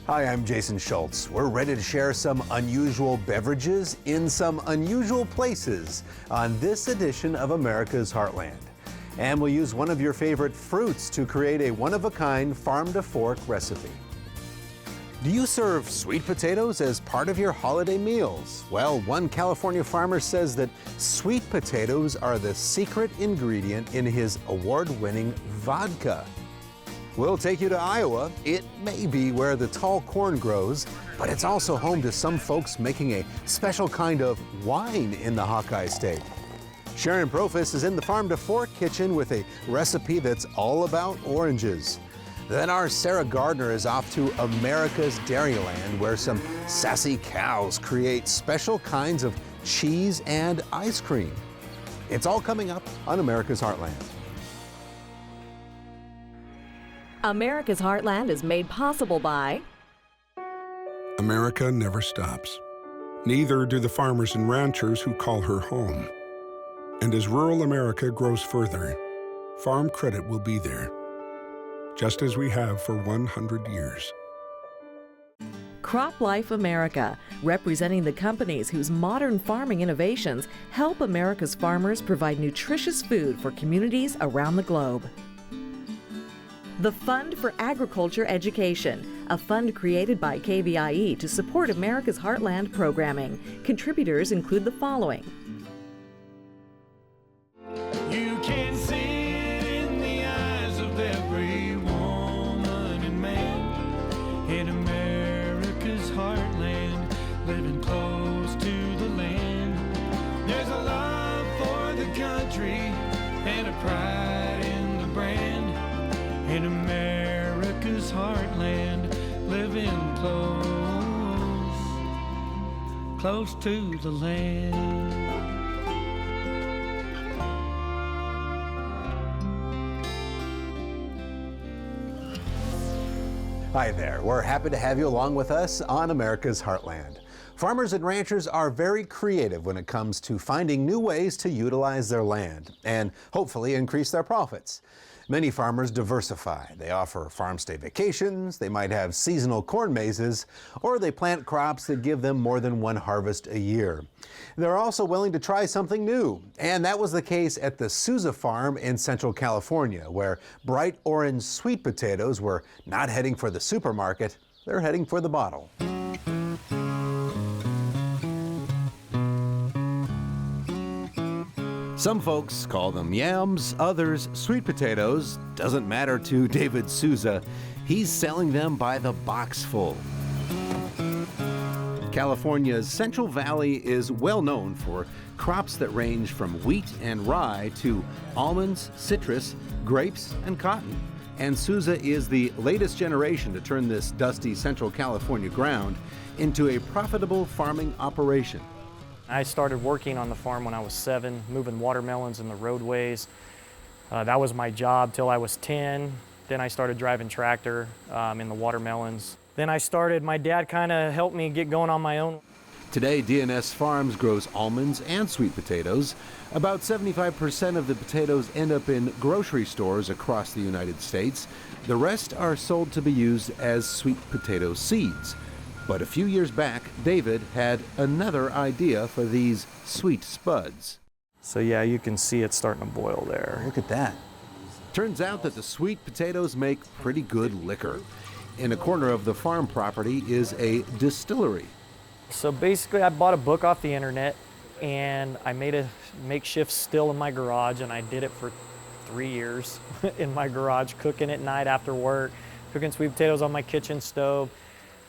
Hi, I'm Jason Schultz. We're ready to share some unusual beverages in some unusual places on this edition of America's Heartland. And we'll use one of your favorite fruits to create a one-of-a-kind farm-to-fork recipe. Do you serve sweet potatoes as part of your holiday meals? Well, one California farmer says that sweet potatoes are the secret ingredient in his award-winning vodka. We'll take you to Iowa. It may be where the tall corn grows, but it's also home to some folks making a special kind of wine in the Hawkeye State. Sharon Profis is in the Farm to Fork kitchen with a recipe that's all about oranges. Then our Sarah Gardner is off to America's Dairyland, where some sassy cows create special kinds of cheese and ice cream. It's all coming up on America's Heartland. America's Heartland is made possible by America never stops. Neither do the farmers and ranchers who call her home. And as rural America grows further, farm credit will be there, just as we have for 100 years. Crop Life America, representing the companies whose modern farming innovations help America's farmers provide nutritious food for communities around the globe. The Fund for Agriculture Education, a fund created by KVIE to support America's Heartland programming. Contributors include the following. You can see it in the eyes of every woman and man in America's heartland, living close to the land. There's a love for the country and a pride in the brand. In America's heartland, living close to the land. Hi there. We're happy to have you along with us on America's Heartland. Farmers and ranchers are very creative when it comes to finding new ways to utilize their land and hopefully increase their profits. Many farmers diversify. They offer farm-stay vacations, they might have seasonal corn mazes, or they plant crops that give them more than one harvest a year. They're also willing to try something new, and that was the case at the Souza farm in Central California, where bright orange sweet potatoes were not heading for the supermarket, they're heading for the bottle. Some folks call them yams, others sweet potatoes. Doesn't matter to David Souza. He's selling them by the boxful. California's Central Valley is well known for crops that range from wheat and rye to almonds, citrus, grapes, and cotton. And Souza is the latest generation to turn this dusty Central California ground into a profitable farming operation. I started working on the farm when I was 7, moving watermelons in the roadways. That was my job till I was 10. Then I started driving tractor in the watermelons. Then my dad kind of helped me get going on my own. Today, DNS Farms grows almonds and sweet potatoes. About 75% of the potatoes end up in grocery stores across the United States. The rest are sold to be used as sweet potato seeds. But a few years back, David had another idea for these sweet spuds. So yeah, you can see it starting to boil there. Look at that. Turns out that the sweet potatoes make pretty good liquor. In a corner of the farm property is a distillery. So basically I bought a book off the internet and I made a makeshift still in my garage, and I did it for 3 years in my garage, cooking at night after work, cooking sweet potatoes on my kitchen stove.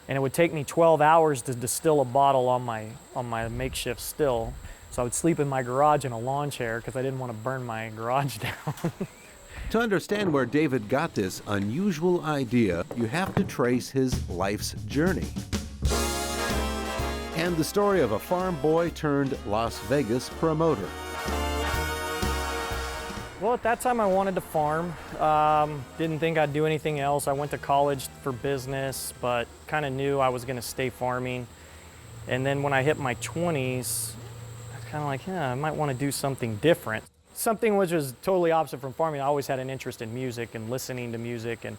And it would take me 12 hours to distill a bottle on my makeshift still. So I would sleep in my garage in a lawn chair because I didn't want to burn my garage down. To understand where David got this unusual idea, you have to trace his life's journey. And the story of a farm boy turned Las Vegas promoter. Well, at that time I wanted to farm. Didn't think I'd do anything else. I went to college for business, but kind of knew I was going to stay farming. And then when I hit my 20s, I was kind of like, yeah, I might want to do something different. Something which was totally opposite from farming. I always had an interest in music and listening to music, and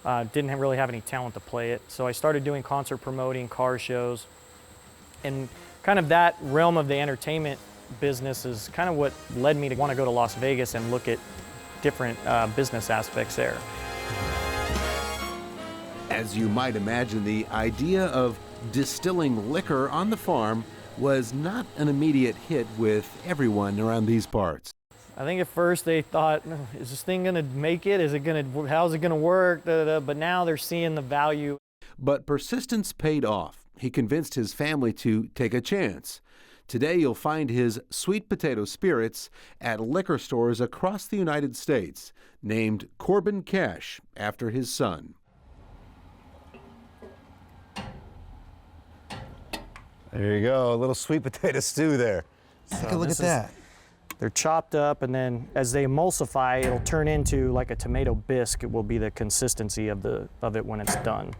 Didn't really have any talent to play it. So I started doing concert promoting, car shows, and kind of that realm of the entertainment business is kind of what led me to want to go to Las Vegas and look at different business aspects there. As you might imagine, the idea of distilling liquor on the farm was not an immediate hit with everyone around these parts. I think at first they thought, is this thing going to make it? How's it going to work? But now they're seeing the value. But persistence paid off. He convinced his family to take a chance. Today you'll find his sweet potato spirits at liquor stores across the United States, named Corbin Cash after his son. There you go, a little sweet potato stew there. Take a look at that. They're chopped up, and then as they emulsify, it'll turn into like a tomato bisque. It will be the consistency of it when it's done.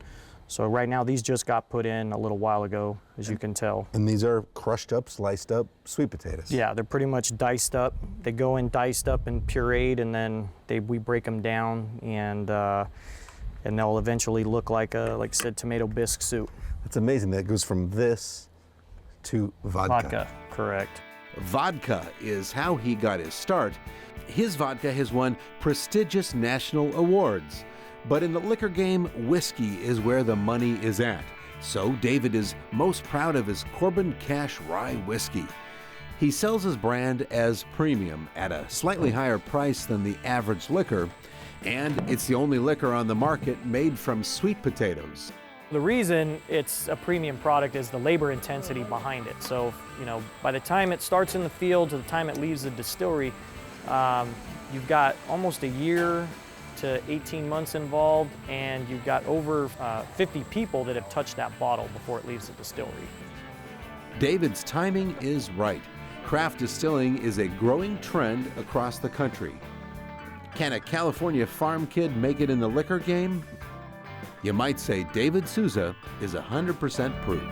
So right now, these just got put in a little while ago, as you can tell. And these are crushed up, sliced up sweet potatoes. Yeah, they're pretty much diced up. They go in diced up and pureed, and then we break them down, and they'll eventually look like I said, tomato bisque soup. That's amazing that it goes from this to vodka. Vodka, correct. Vodka is how he got his start. His vodka has won prestigious national awards. But in the liquor game, whiskey is where the money is at. So David is most proud of his Corbin Cash Rye whiskey. He sells his brand as premium at a slightly higher price than the average liquor, and it's the only liquor on the market made from sweet potatoes. The reason it's a premium product is the labor intensity behind it. So, by the time it starts in the field to the time it leaves the distillery, you've got almost a year to 18 months involved, and you've got over 50 people that have touched that bottle before it leaves the distillery. David's timing is right. Craft distilling is a growing trend across the country. Can a California farm kid make it in the liquor game? You might say David Souza is 100% proof.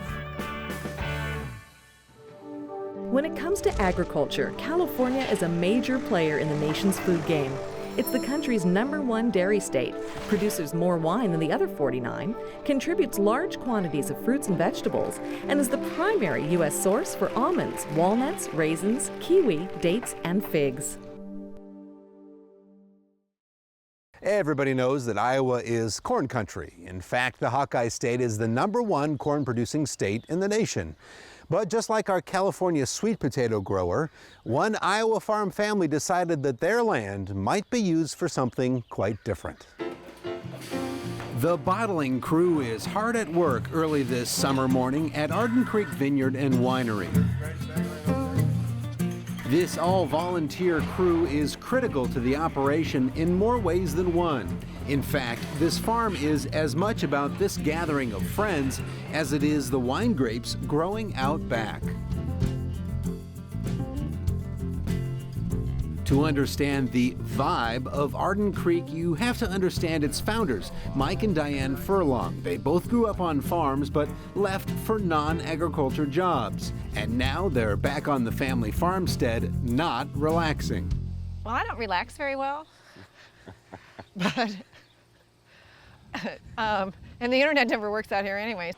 When it comes to agriculture, California is a major player in the nation's food game. It's the country's #1 dairy state, produces more wine than the other 49, contributes large quantities of fruits and vegetables, and is the primary U.S. source for almonds, walnuts, raisins, kiwi, dates, and figs. Everybody knows that Iowa is corn country. In fact, the Hawkeye State is the #1 corn-producing state in the nation. But just like our California sweet potato grower, one Iowa farm family decided that their land might be used for something quite different. The bottling crew is hard at work early this summer morning at Arden Creek Vineyard and Winery. This all-volunteer crew is critical to the operation in more ways than one. In fact, this farm is as much about this gathering of friends as it is the wine grapes growing out back. To understand the vibe of Arden Creek, you have to understand its founders, Mike and Diane Furlong. They both grew up on farms but left for non-agriculture jobs. And now they're back on the family farmstead, not relaxing. Well, I don't relax very well. But, and the internet never works out here anyway.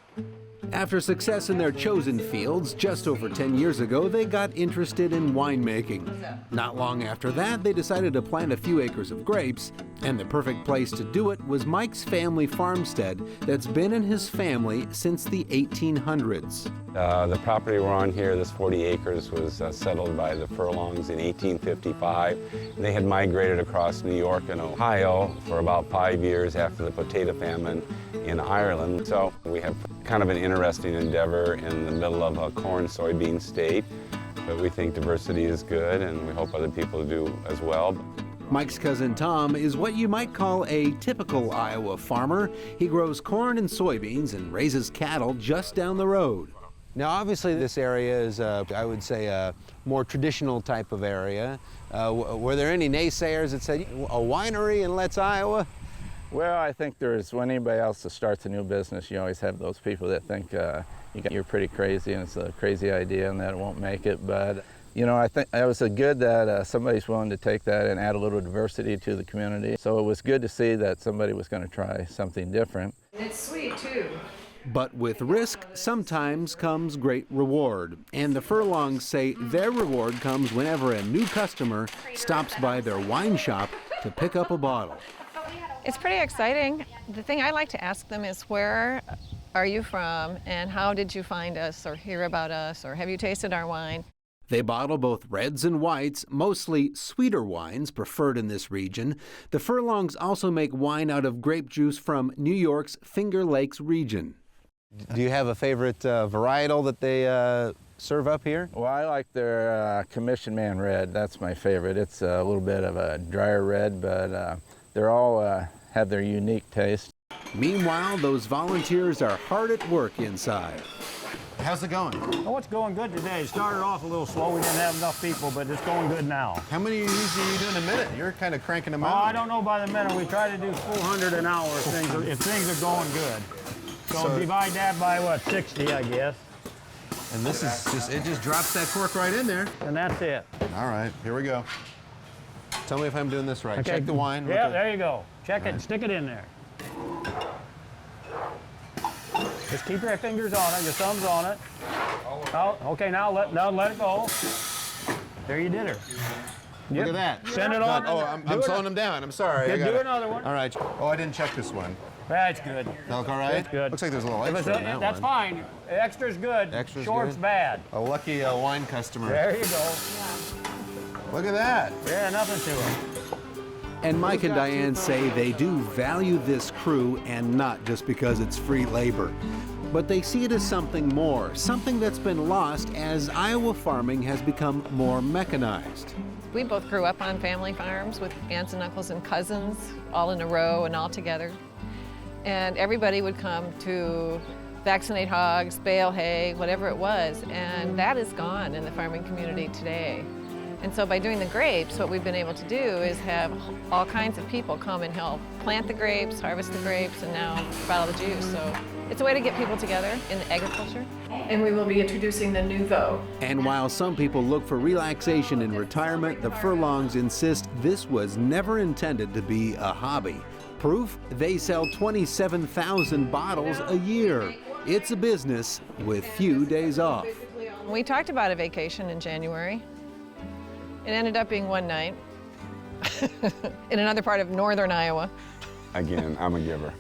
After success in their chosen fields just over 10 years ago, they got interested in winemaking. Not long after that, they decided to plant a few acres of grapes, and the perfect place to do it was Mike's family farmstead that's been in his family since the 1800s. The property we're on here, this 40 acres, was settled by the Furlongs in 1855. They had migrated across New York and Ohio for about 5 years after the potato famine in Ireland. So we have kind of an interesting endeavor in the middle of a corn soybean state, but we think diversity is good and we hope other people do as well. Mike's cousin Tom is what you might call a typical Iowa farmer. He grows corn and soybeans and raises cattle just down the road. Now, obviously, this area is, I would say, a more traditional type of area. Were there any naysayers that said, a winery in Let's Iowa? Well, I think when anybody else that starts a new business, you always have those people that think you're pretty crazy and it's a crazy idea and that it won't make it. But You know, I think it was good that somebody's willing to take that and add a little diversity to the community. So it was good to see that somebody was going to try something different. It's sweet too. But with risk, sometimes comes great reward. And the Furlongs say their reward comes whenever a new customer stops by their wine shop to pick up a bottle. It's pretty exciting. The thing I like to ask them is, where are you from and how did you find us or hear about us or have you tasted our wine? They bottle both reds and whites, mostly sweeter wines preferred in this region. The Furlongs also make wine out of grape juice from New York's Finger Lakes region. Do you have a favorite varietal that they serve up here? Well, I like their Commission Man Red. That's my favorite. It's a little bit of a drier red, but they're all have their unique taste. Meanwhile, those volunteers are hard at work inside. How's it going? Oh, it's going good today. It started off a little slow. We didn't have enough people, but it's going good now. How many usually are you doing a minute? You're kind of cranking them Oh, out. I don't know by the minute. We try to do 400 an hour if things are going good. So divide that by, what, 60, I guess. And this is it just drops that cork right in there. And that's it. All right, here we go. Tell me if I'm doing this right. Okay. Check the wine. Yeah, there you go. Check it. Stick it in there. Just keep your fingers on it, your thumbs on it. Oh, okay, now let it go. There, you did her. Look at that. Send it on. Oh, I'm slowing them down. I'm sorry. Do another one. All right. Oh, I didn't check this one. That's good. That look all right? That's good. Looks like there's a little extra in that That's one. fine. Extra's good. Extra's Short's good? bad. A lucky wine customer. There you go. Look at that. Yeah, nothing to it. And Mike and Diane say they do value this crew, and not just because it's free labor. But they see it as something more, something that's been lost as Iowa farming has become more mechanized. We both grew up on family farms with aunts and uncles and cousins all in a row and all together. And everybody would come to vaccinate hogs, bale hay, whatever it was, and that is gone in the farming community today. And so by doing the grapes, what we've been able to do is have all kinds of people come and help plant the grapes, harvest the grapes, and now bottle the juice. So it's a way to get people together in agriculture. And we will be introducing the Nouveau. And while some people look for relaxation in retirement, the Furlongs insist this was never intended to be a hobby. Proof? They sell 27,000 bottles a year. It's a business with few days off. We talked about a vacation in January. It ended up being one night in another part of northern Iowa. Again, I'm a giver.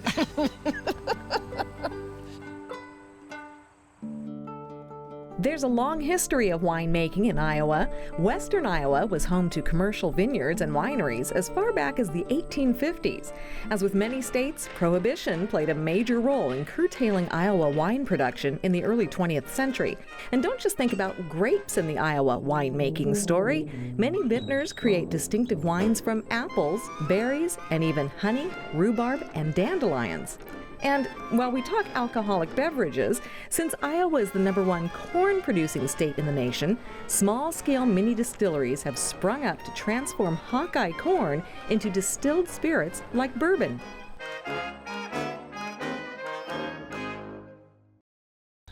There's a long history of winemaking in Iowa. Western Iowa was home to commercial vineyards and wineries as far back as the 1850s. As with many states, Prohibition played a major role in curtailing Iowa wine production in the early 20th century. And don't just think about grapes in the Iowa winemaking story. Many vintners create distinctive wines from apples, berries, and even honey, rhubarb, and dandelions. And while we talk alcoholic beverages, since Iowa is the #1 corn-producing state in the nation, small-scale mini distilleries have sprung up to transform Hawkeye corn into distilled spirits like bourbon.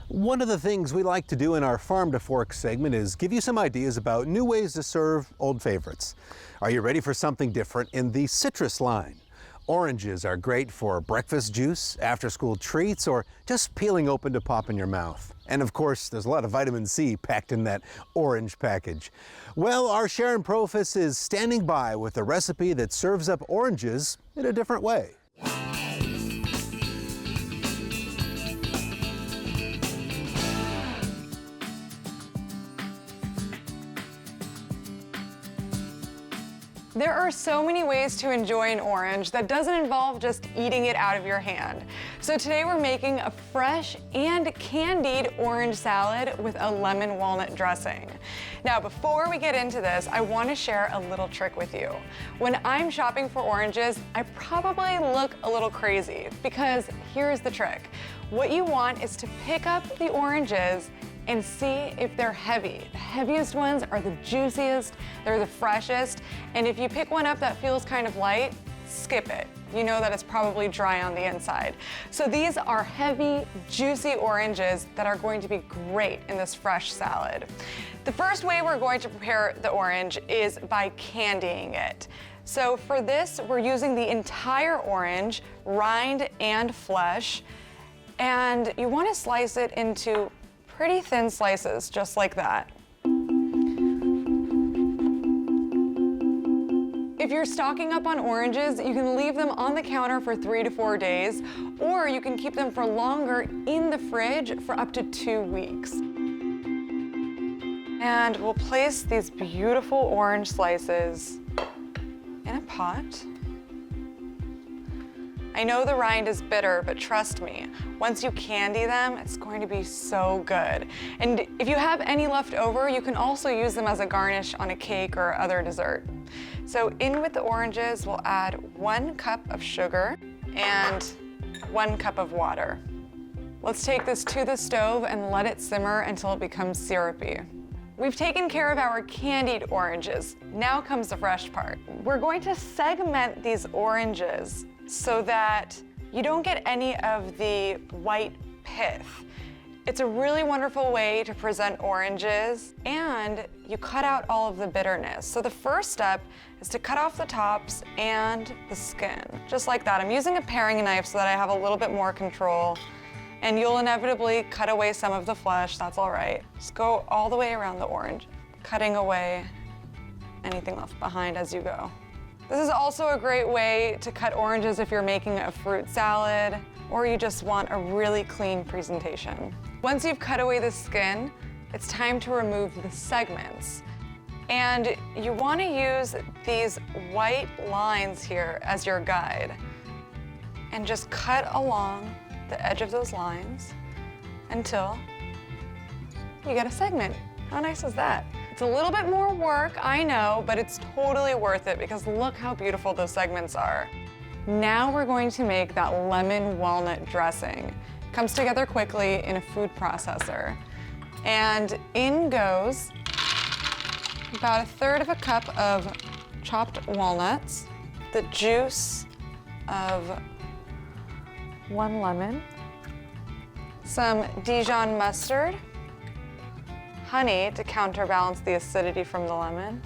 One of the things we like to do in our Farm to Fork segment is give you some ideas about new ways to serve old favorites. Are you ready for something different in the citrus line? Oranges are great for breakfast juice, after-school treats, or just peeling open to pop in your mouth. And of course, there's a lot of vitamin C packed in that orange package. Well, our Sharon Profis is standing by with a recipe that serves up oranges in a different way. There are so many ways to enjoy an orange that doesn't involve just eating it out of your hand. So today we're making a fresh and candied orange salad with a lemon walnut dressing. Now, before we get into this, I want to share a little trick with you. When I'm shopping for oranges, I probably look a little crazy because here's the trick. What you want is to pick up the oranges and see if they're heavy. The heaviest ones are the juiciest, they're the freshest, and if you pick one up that feels kind of light, skip it. You know that it's probably dry on the inside. So these are heavy, juicy oranges that are going to be great in this fresh salad. The first way we're going to prepare the orange is by candying it. So for this, we're using the entire orange, rind and flesh, and you want to slice it into pretty thin slices, just like that. If you're stocking up on oranges, you can leave them on the counter for 3 to 4 days, or you can keep them for longer in the fridge for up to 2 weeks. And we'll place these beautiful orange slices in a pot. I know the rind is bitter, but trust me, once you candy them, it's going to be so good. And if you have any left over, you can also use them as a garnish on a cake or other dessert. So in with the oranges, we'll add 1 cup of sugar and 1 cup of water. Let's take this to the stove and let it simmer until it becomes syrupy. We've taken care of our candied oranges. Now comes the fresh part. We're going to segment these oranges so that you don't get any of the white pith. It's a really wonderful way to present oranges, and you cut out all of the bitterness. So the first step is to cut off the tops and the skin, just like that. I'm using a paring knife so that I have a little bit more control, and you'll inevitably cut away some of the flesh, that's all right. Just go all the way around the orange, cutting away anything left behind as you go. This is also a great way to cut oranges if you're making a fruit salad or you just want a really clean presentation. Once you've cut away the skin, it's time to remove the segments. And you want to use these white lines here as your guide. And just cut along the edge of those lines until you get a segment. How nice is that? It's a little bit more work, I know, but it's totally worth it because look how beautiful those segments are. Now we're going to make that lemon walnut dressing. Comes together quickly in a food processor. And in goes about 1/3 cup of chopped walnuts, the juice of 1 lemon, some Dijon mustard, honey to counterbalance the acidity from the lemon,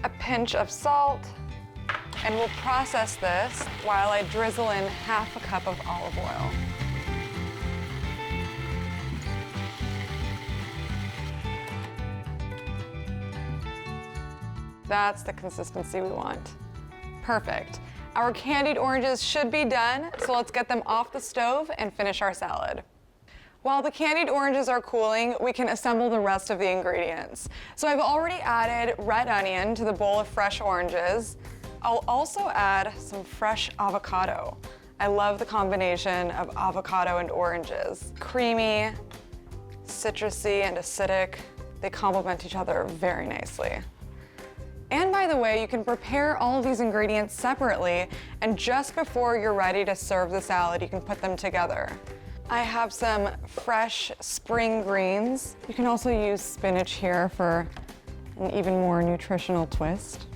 a pinch of salt, and we'll process this while I drizzle in 1/2 cup of olive oil. That's the consistency we want. Perfect. Our candied oranges should be done, so let's get them off the stove and finish our salad. While the candied oranges are cooling, we can assemble the rest of the ingredients. So I've already added red onion to the bowl of fresh oranges. I'll also add some fresh avocado. I love the combination of avocado and oranges. Creamy, citrusy, and acidic. They complement each other very nicely. And by the way, you can prepare all of these ingredients separately, and just before you're ready to serve the salad, you can put them together. I have some fresh spring greens. You can also use spinach here for an even more nutritional twist.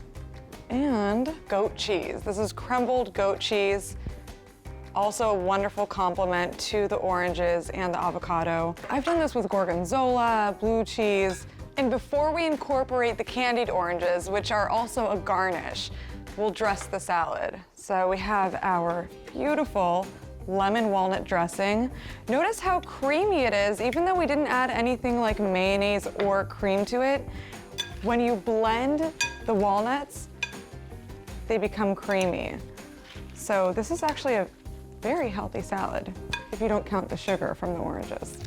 And goat cheese. This is crumbled goat cheese. Also a wonderful complement to the oranges and the avocado. I've done this with gorgonzola, blue cheese. And before we incorporate the candied oranges, which are also a garnish, we'll dress the salad. So we have our beautiful lemon walnut dressing. Notice how creamy it is, even though we didn't add anything like mayonnaise or cream to it. When you blend the walnuts, they become creamy. So this is actually a very healthy salad, if you don't count the sugar from the oranges.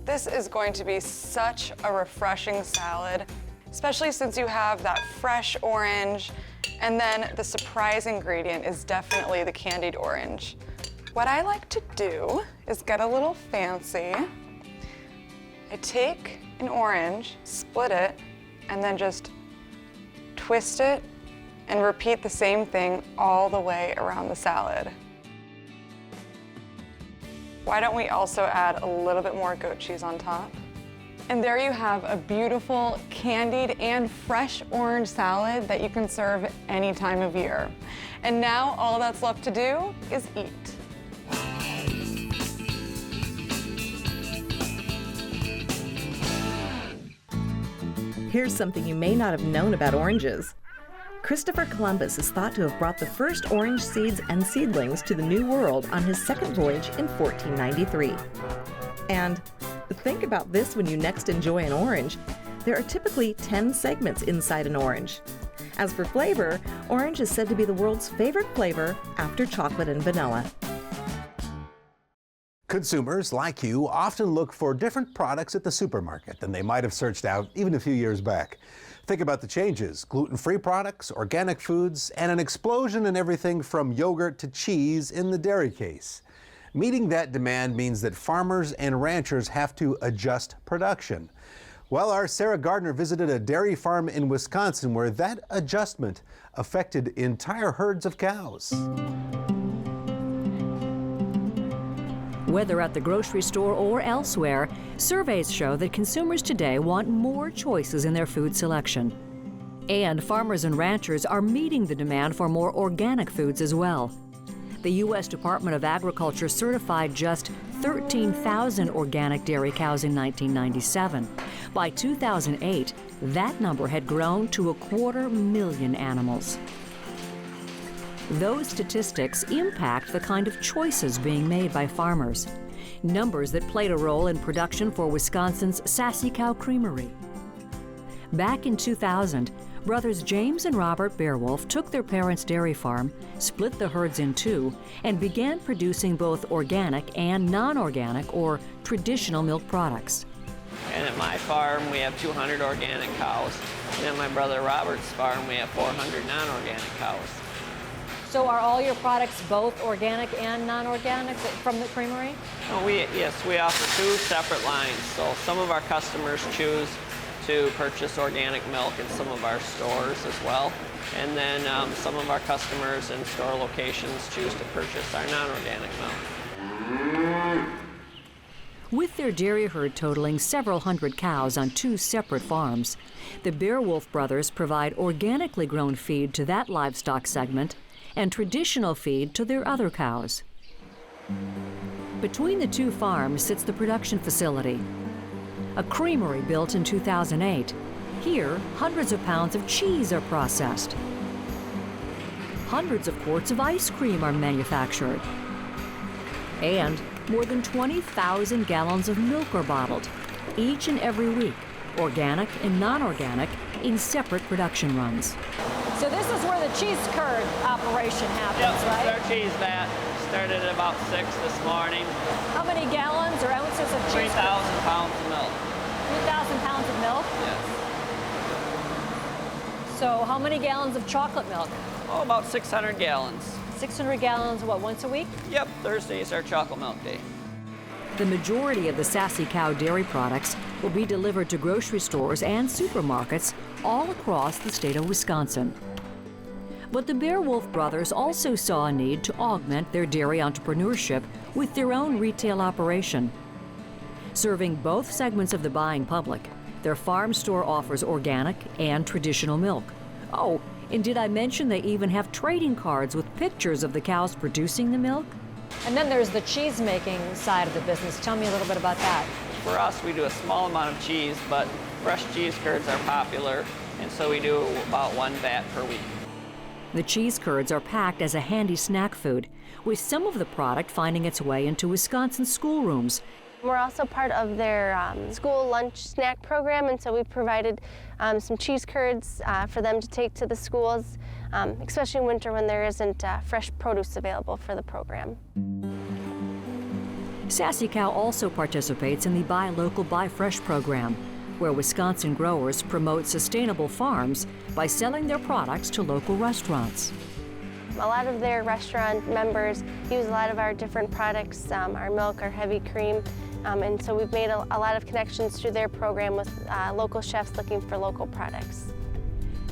This is going to be such a refreshing salad, especially since you have that fresh orange, and then the surprise ingredient is definitely the candied orange. What I like to do is get a little fancy. I take an orange, split it, and then just twist it and repeat the same thing all the way around the salad. Why don't we also add a little bit more goat cheese on top? And there you have a beautiful candied and fresh orange salad that you can serve any time of year. And now all that's left to do is eat. Here's something you may not have known about oranges. Christopher Columbus is thought to have brought the first orange seeds and seedlings to the New World on his second voyage in 1493. And think about this when you next enjoy an orange. There are typically 10 segments inside an orange. As for flavor, orange is said to be the world's favorite flavor after chocolate and vanilla. Consumers, like you, often look for different products at the supermarket than they might have searched out even a few years back. Think about the changes: gluten-free products, organic foods, and an explosion in everything from yogurt to cheese in the dairy case. Meeting that demand means that farmers and ranchers have to adjust production. Well, our Sarah Gardner visited a dairy farm in Wisconsin where that adjustment affected entire herds of cows. Whether at the grocery store or elsewhere, surveys show that consumers today want more choices in their food selection. And farmers and ranchers are meeting the demand for more organic foods as well. The U.S. Department of Agriculture certified just 13,000 organic dairy cows in 1997. By 2008, that number had grown to 250,000 animals. Those statistics impact the kind of choices being made by farmers, numbers that played a role in production for Wisconsin's Sassy Cow Creamery. Back in 2000, brothers James and Robert Beowulf took their parents' dairy farm, split the herds in two, and began producing both organic and non-organic or traditional milk products. And at my farm, we have 200 organic cows. And at my brother Robert's farm, we have 400 non-organic cows. So are all your products both organic and non-organic from the creamery? Oh, yes, we offer two separate lines. So some of our customers choose to purchase organic milk in some of our stores as well. And then some of our customers in store locations choose to purchase our non-organic milk. With their dairy herd totaling several hundred cows on two separate farms, the Beowulf brothers provide organically grown feed to that livestock segment and traditional feed to their other cows. Between the two farms sits the production facility, a creamery built in 2008. Here, hundreds of pounds of cheese are processed. Hundreds of quarts of ice cream are manufactured. And more than 20,000 gallons of milk are bottled, each and every week, organic and non-organic, in separate production runs. So this is where the cheese curd operation happens, right? Our cheese vat started at about 6 this morning. How many gallons or ounces of cheese? 3,000 pounds of milk. 3,000 pounds of milk? Yes. So how many gallons of chocolate milk? Oh, about 600 gallons. 600 gallons, what, once a week? Yep, Thursday is our chocolate milk day. The majority of the Sassy Cow dairy products will be delivered to grocery stores and supermarkets all across the state of Wisconsin. But the Beowulf brothers also saw a need to augment their dairy entrepreneurship with their own retail operation. Serving both segments of the buying public, their farm store offers organic and traditional milk. Oh, and did I mention they even have trading cards with pictures of the cows producing the milk? And then there's the cheese making side of the business. Tell me a little bit about that. For us, we do a small amount of cheese, but fresh cheese curds are popular, and so we do about 1 vat per week. The cheese curds are packed as a handy snack food, with some of the product finding its way into Wisconsin schoolrooms. We're also part of their school lunch snack program, and so we provided some cheese curds for them to take to the schools, especially in winter when there isn't fresh produce available for the program. Sassy Cow also participates in the Buy Local, Buy Fresh program, where Wisconsin growers promote sustainable farms by selling their products to local restaurants. A lot of their restaurant members use a lot of our different products, our milk, our heavy cream, and so we've made a lot of connections through their program with local chefs looking for local products.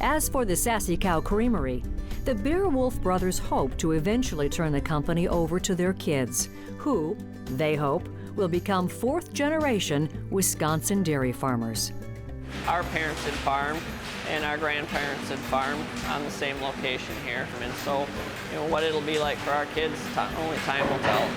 As for the Sassy Cow Creamery, the Beowulf brothers hope to eventually turn the company over to their kids, who, they hope, will become 4th-generation Wisconsin dairy farmers. Our parents had farmed and our grandparents had farmed on the same location here. And so, what it'll be like for our kids, only time will tell.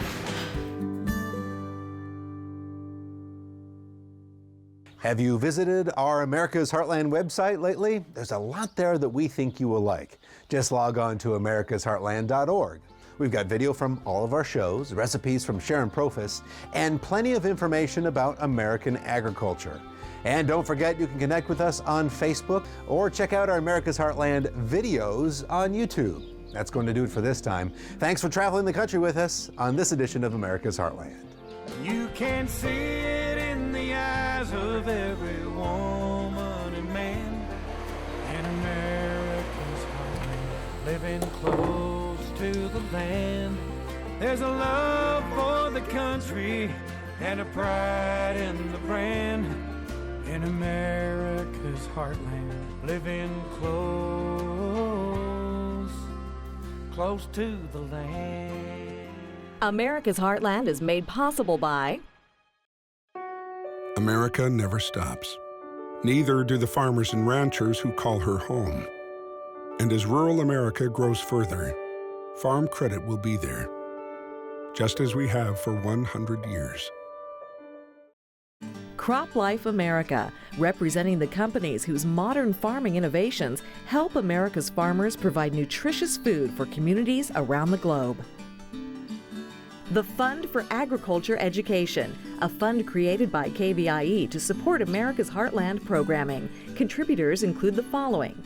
Have you visited our America's Heartland website lately? There's a lot there that we think you will like. Just log on to americasheartland.org. We've got video from all of our shows, recipes from Sharon Profis, and plenty of information about American agriculture. And don't forget, you can connect with us on Facebook or check out our America's Heartland videos on YouTube. That's going to do it for this time. Thanks for traveling the country with us on this edition of America's Heartland. You can see it in the eyes of every woman and man in America's heartland, living close to the land. There's a love for the country and a pride in the brand. In America's heartland, living close to the land. America's Heartland is made possible by America never stops. Neither do the farmers and ranchers who call her home. And as rural America grows further, farm credit will be there, just as we have for 100 years. Crop Life America, representing the companies whose modern farming innovations help America's farmers provide nutritious food for communities around the globe. The Fund for Agriculture Education, a fund created by KVIE to support America's Heartland programming. Contributors include the following: